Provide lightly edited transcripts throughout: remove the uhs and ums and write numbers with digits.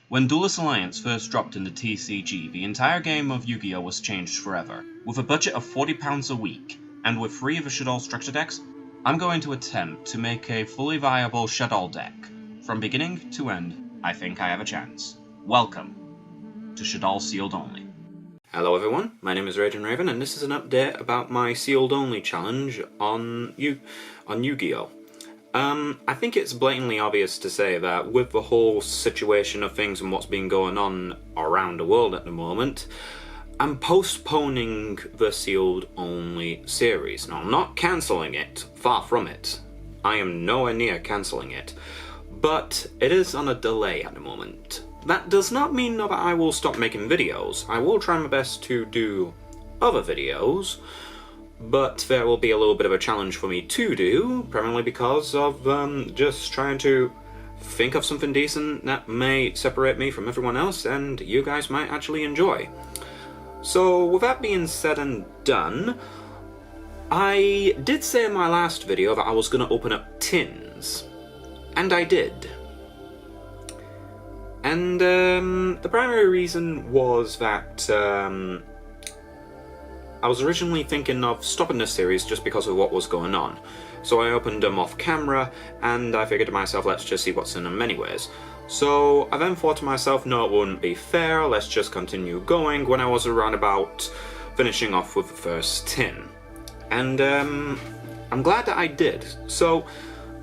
When Duelist Alliance first dropped into TCG, the entire game of Yu-Gi-Oh! Was changed forever. With a budget of £40 a week, and with 3 of the Shaddoll structure decks, I'm going to attempt to make a fully viable Shaddoll deck. From beginning to end, I think I have a chance. Welcome to Shaddoll Sealed Only. Hello everyone, my name is Raging Raven, and this is an update about my Sealed Only challenge on Yu-Gi-Oh! I think it's blatantly obvious to say that with the whole situation of things and what's been going on around the world at the moment, I'm postponing the Sealed Only series. Now, I'm not cancelling it, far from it. I am nowhere near cancelling it, but it is on a delay at the moment. That does not mean that I will stop making videos. I will try my best to do other videos, but there will be a little bit of a challenge for me to do, primarily because of just trying to think of something decent that may separate me from everyone else and you guys might actually enjoy. So with that being said and done, I did say in my last video that I was going to open up tins, and I did. And the primary reason was that I was originally thinking of stopping this series just because of what was going on. So I opened them off camera, and I figured to myself, let's just see what's in them anyways. So I then thought to myself, no, it wouldn't be fair, let's just continue going, when I was around about finishing off with the first tin. And I'm glad that I did. So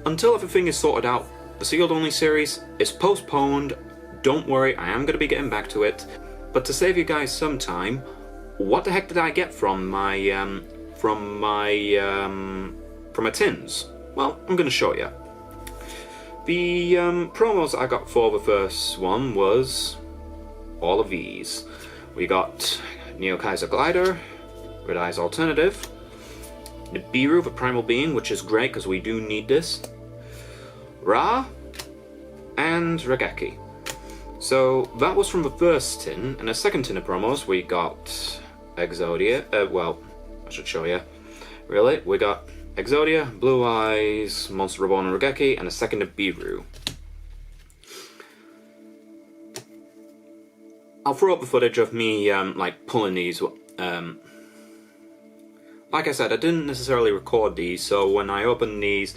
until everything is sorted out, the Sealed Only series is postponed. Don't worry, I am going to be getting back to it. But to save you guys some time, what the heck did I get from my tins? Well, I'm going to show you. The promos I got for the first one was all of these. We got Neo Kaiser Glider, Red Eye's Alternative, Nibiru, the Primal Being, which is great because we do need this, Ra, and Regeki. So that was from the first tin, and the second tin of promos we got Exodia, well, I should show you, really, we got Exodia, Blue Eyes, Monster Reborn and Regeki, and a second of Nibiru. I'll throw up the footage of me, like, pulling these, like I said, I didn't necessarily record these, so when I opened these,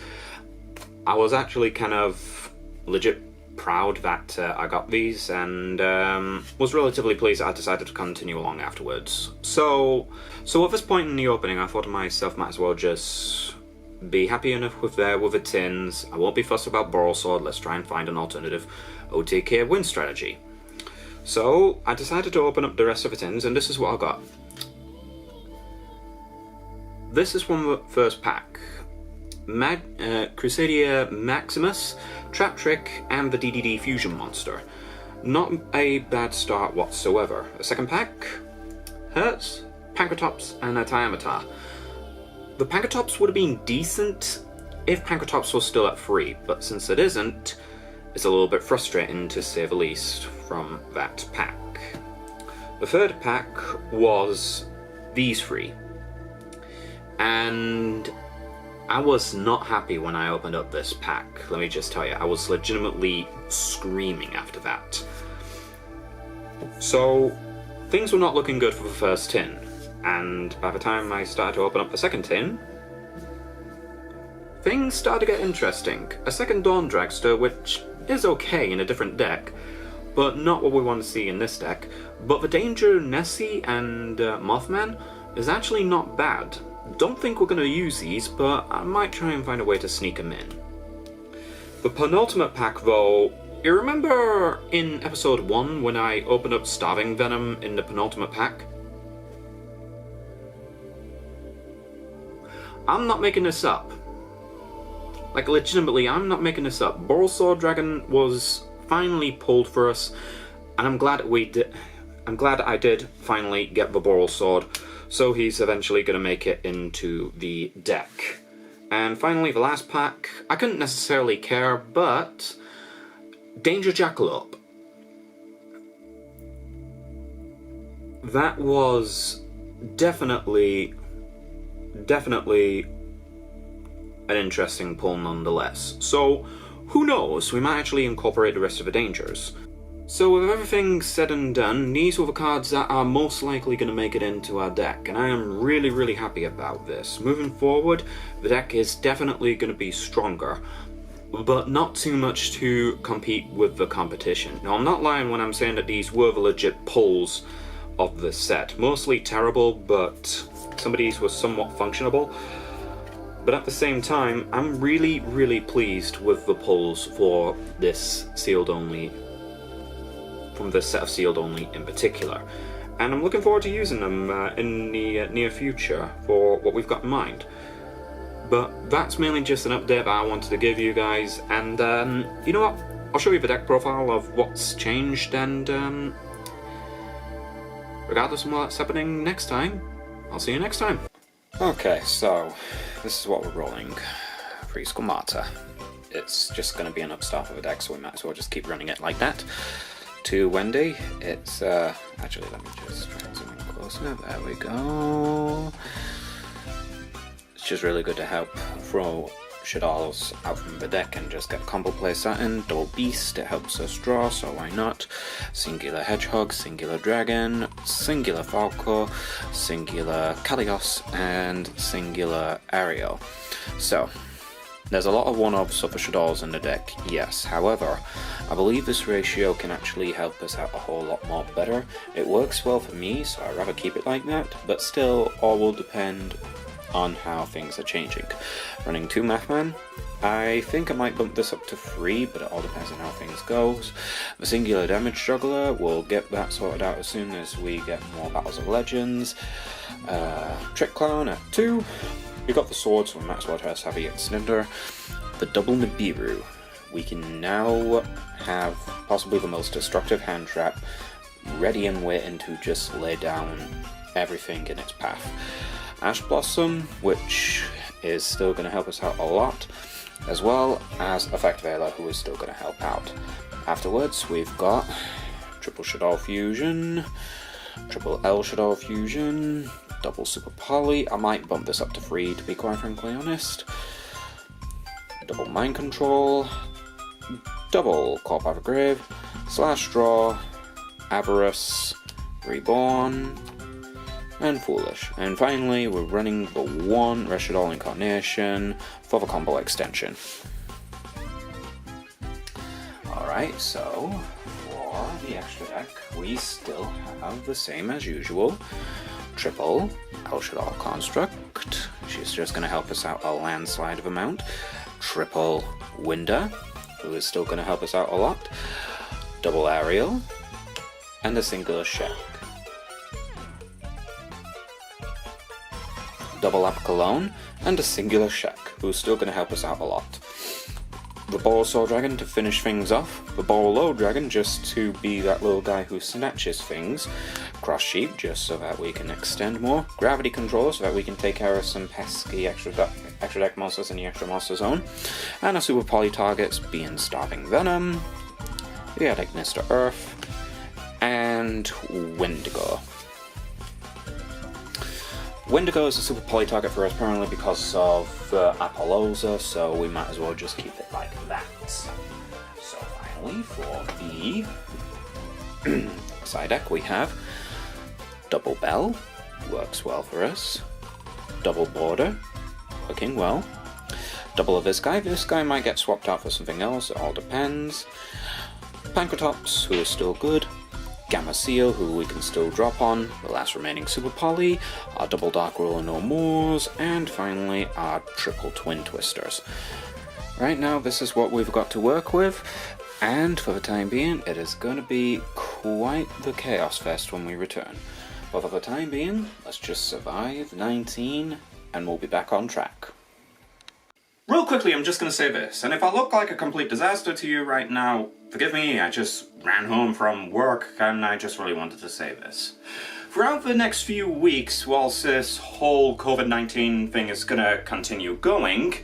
I was actually kind of legit proud that I got these, and was relatively pleased that I decided to continue along afterwards. So at this point in the opening, I thought to myself, might as well just be happy enough with the tins. I won't be fussed about Boral Sword, let's try and find an alternative OTK win strategy. So I decided to open up the rest of the tins, and this is what I got. This is from the first pack. Crusadia Maximus, Trap Trick, and the DDD Fusion Monster. Not a bad start whatsoever. A second pack, Hertz, Pankratops, and a Tiamatha. The Pankratops would have been decent if Pankratops was still at 3, but since it isn't, it's a little bit frustrating to say the least from that pack. The third pack was these 3. And I was not happy when I opened up this pack, let me just tell you. I was legitimately screaming after that. So, things were not looking good for the first tin, and by the time I started to open up the second tin, things started to get interesting. A second Dawn Dragster, which is okay in a different deck, but not what we want to see in this deck. But the Danger Nessie and Mothman is actually not bad. Don't think we're going to use these, but I might try and find a way to sneak them in. The penultimate pack though, you remember in episode 1 when I opened up Starving Venom in the penultimate pack? I'm not making this up. Like, legitimately, I'm not making this up. Boral Sword Dragon was finally pulled for us, and I'm glad I did finally get the Boral Sword. So he's eventually going to make it into the deck. And finally, the last pack, I couldn't necessarily care, but Danger Jackalope. That was definitely an interesting pull nonetheless. So, who knows, we might actually incorporate the rest of the Dangers. So with everything said and done, these were the cards that are most likely going to make it into our deck, and I am really happy about this. Moving forward, the deck is definitely going to be stronger, but not too much to compete with the competition. Now, I'm not lying when I'm saying that these were the legit pulls of the set. Mostly terrible, but some of these were somewhat functionable. But at the same time, I'm really pleased with the pulls for this sealed only, from this set of sealed only in particular. And I'm looking forward to using them in the near future for what we've got in mind. But that's mainly just an update that I wanted to give you guys, and you know what? I'll show you the deck profile of what's changed, and regardless of what's happening next time, I'll see you next time. Okay, so this is what we're rolling. Free Squamata. It's just going to be an upstart of a deck, so we might as well just keep running it like that. To Wendy, it's actually, let me just try and zoom in closer. There we go. It's just really good to help throw Shaddolls out from the deck and just get combo play starting. Double Beast, it helps us draw, so why not? Singular Hedgehog, Singular Dragon, Singular Falco, Singular Kalios, and Singular Ariel. So, there's a lot of one-offs of the Shaddolls in the deck, yes. However, I believe this ratio can actually help us out a whole lot more better. It works well for me, so I'd rather keep it like that, but still, all will depend on how things are changing. Running 2 Mathman, I think I might bump this up to 3, but it all depends on how things goes. The Singular Damage Juggler, we'll get that sorted out as soon as we get more Battles of Legends. Trick Clown at 2. We got the sword, so we might as well try Savvy and Sninder. The double Nibiru. We can now have possibly the most destructive hand trap, ready and waiting to just lay down everything in its path. Ash Blossom, which is still going to help us out a lot, as well as Effect Veiler, who is still going to help out. Afterwards, we've got Triple Shaddoll Fusion, Triple L Shaddoll Fusion, Double Super Poly. I might bump this up to 3, to be quite frankly honest. Double Mind Control, Double Corp Out of Grave, Slash Draw, Avarice, Reborn, and Foolish. And finally, we're running the 1 Shaddoll Incarnation for the combo extension. Alright, so for the extra deck, we still have the same as usual. Triple El Shaddoll Construct. She's just going to help us out a landslide of amount. Triple Winder, who is still going to help us out a lot. Double Ariel, and a Singular Shack. Double Apocalone, and a Singular Shack, who's still going to help us out a lot. The Ball Soul Dragon to finish things off. The Ball Low Dragon just to be that little guy who snatches things. Cross Sheep just so that we can extend more. Gravity Controller so that we can take care of some pesky extra deck monsters in the extra monster zone. And our Super Poly targets being Starving Venom, Chaotic Mr. Earth, and Wendigo. Wendigo is a super poly target for us primarily because of Apollosa, so we might as well just keep it like that. So finally, for the side deck, we have Double Bell, works well for us. Double Border, working well. Double of this guy might get swapped out for something else, it all depends. Pankratops, who is still good. Gamma Seal, who we can still drop on, the last remaining Super Poly, our Double Dark Ruler No Mores, and finally our Triple Twin Twisters. Right now, this is what we've got to work with, and for the time being, it is going to be quite the Chaos Fest when we return. But for the time being, let's just survive 19, and we'll be back on track. Real quickly, I'm just going to say this, and if I look like a complete disaster to you right now, forgive me, I just ran home from work and I just really wanted to say this. Throughout the next few weeks, whilst this whole COVID-19 thing is going to continue going,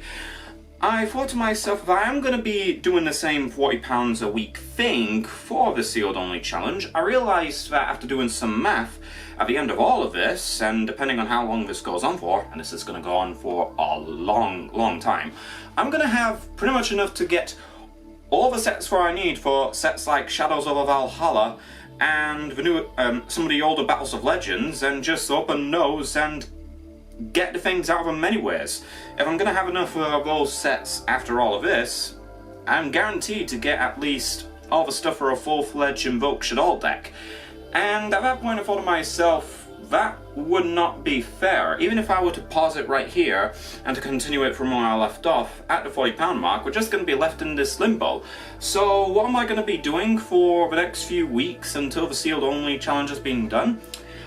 I thought to myself, if I am going to be doing the same £40 a week thing for the Sealed Only Challenge, I realised that after doing some math, at the end of all of this, and depending on how long this goes on for, and this is going to go on for a long time, I'm going to have pretty much enough to get all the sets where I need for sets like Shadows over Valhalla and the new, some of the older Battles of Legends, and just open those and get the things out of them anyways. If I'm going to have enough of those sets after all of this, I'm guaranteed to get at least all the stuff for a full-fledged Invoke Shaddoll deck. And at that point I thought to myself, that would not be fair. Even if I were to pause it right here and to continue it from where I left off at the £40 mark, we're just going to be left in this limbo. So what am I going to be doing for the next few weeks until the sealed only challenge has been done?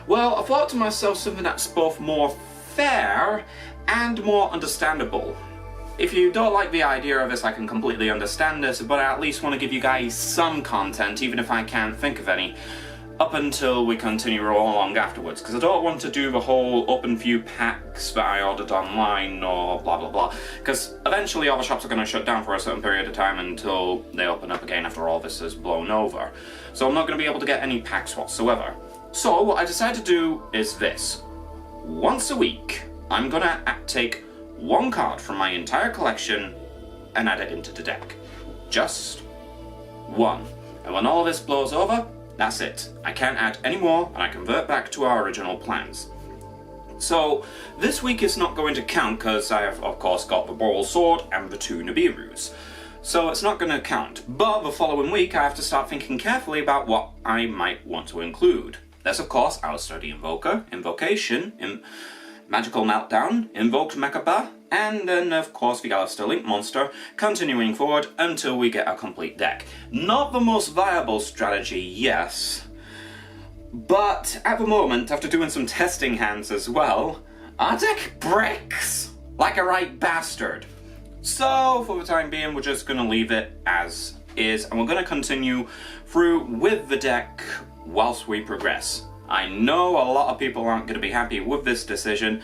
Well, I thought to myself something that's both more fair and more understandable. If you don't like the idea of this, I can completely understand this, but I at least want to give you guys some content, even if I can't think of any, up until we continue rolling along afterwards, because I don't want to do the whole open few packs that I ordered online or blah blah blah, because eventually all the shops are going to shut down for a certain period of time until they open up again after all this is blown over. So I'm not going to be able to get any packs whatsoever. So what I decided to do is this. Once a week, I'm going to take one card from my entire collection and add it into the deck. Just one. And when all this blows over, that's it. I can't add any more, and I convert back to our original plans. So, this week is not going to count because I have, of course, got the Boral Sword and the 2 Nibiru's. So it's not going to count. But the following week, I have to start thinking carefully about what I might want to include. There's, of course, Alistair the Invoker, Invocation, Magical Meltdown, Invoked Mechaba, and then, of course, the Alistair Link monster, continuing forward until we get a complete deck. Not the most viable strategy, yes, but at the moment, after doing some testing hands as well, our deck breaks like a right bastard. So, for the time being, we're just going to leave it as is, and we're going to continue through with the deck whilst we progress. I know a lot of people aren't going to be happy with this decision,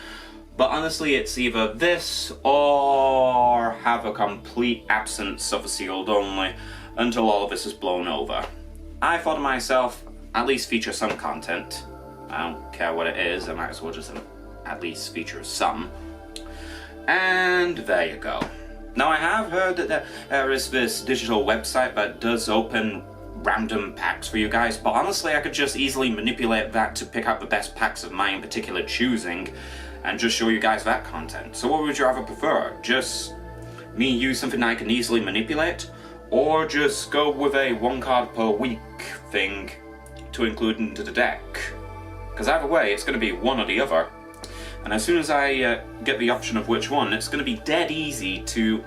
but honestly it's either this or have a complete absence of a sealed only until all of this is blown over. I thought to myself, at least feature some content. I don't care what it is, I might as well just at least feature some. And there you go. Now I have heard that there is this digital website that does open random packs for you guys, but honestly I could just easily manipulate that to pick out the best packs of my in particular choosing and just show you guys that content. So what would you rather prefer? Just me use something I can easily manipulate, or just go with a 1 card per week thing to include into the deck? Because either way it's going to be one or the other, and as soon as I get the option of which one, it's going to be dead easy to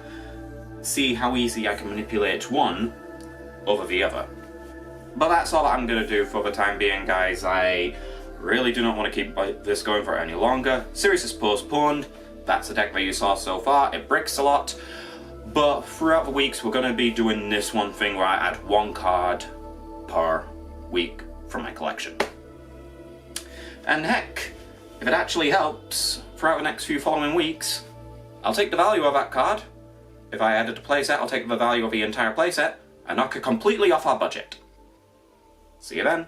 see how easy I can manipulate one over the other. But that's all I'm going to do for the time being, guys. I really do not want to keep this going for any longer. Series is postponed. That's the deck that you saw so far. It bricks a lot. But throughout the weeks, we're going to be doing this one thing where I add 1 card per week from my collection. And heck, if it actually helps throughout the next few following weeks, I'll take the value of that card. If I added a playset, I'll take the value of the entire playset and knock it completely off our budget. See you then.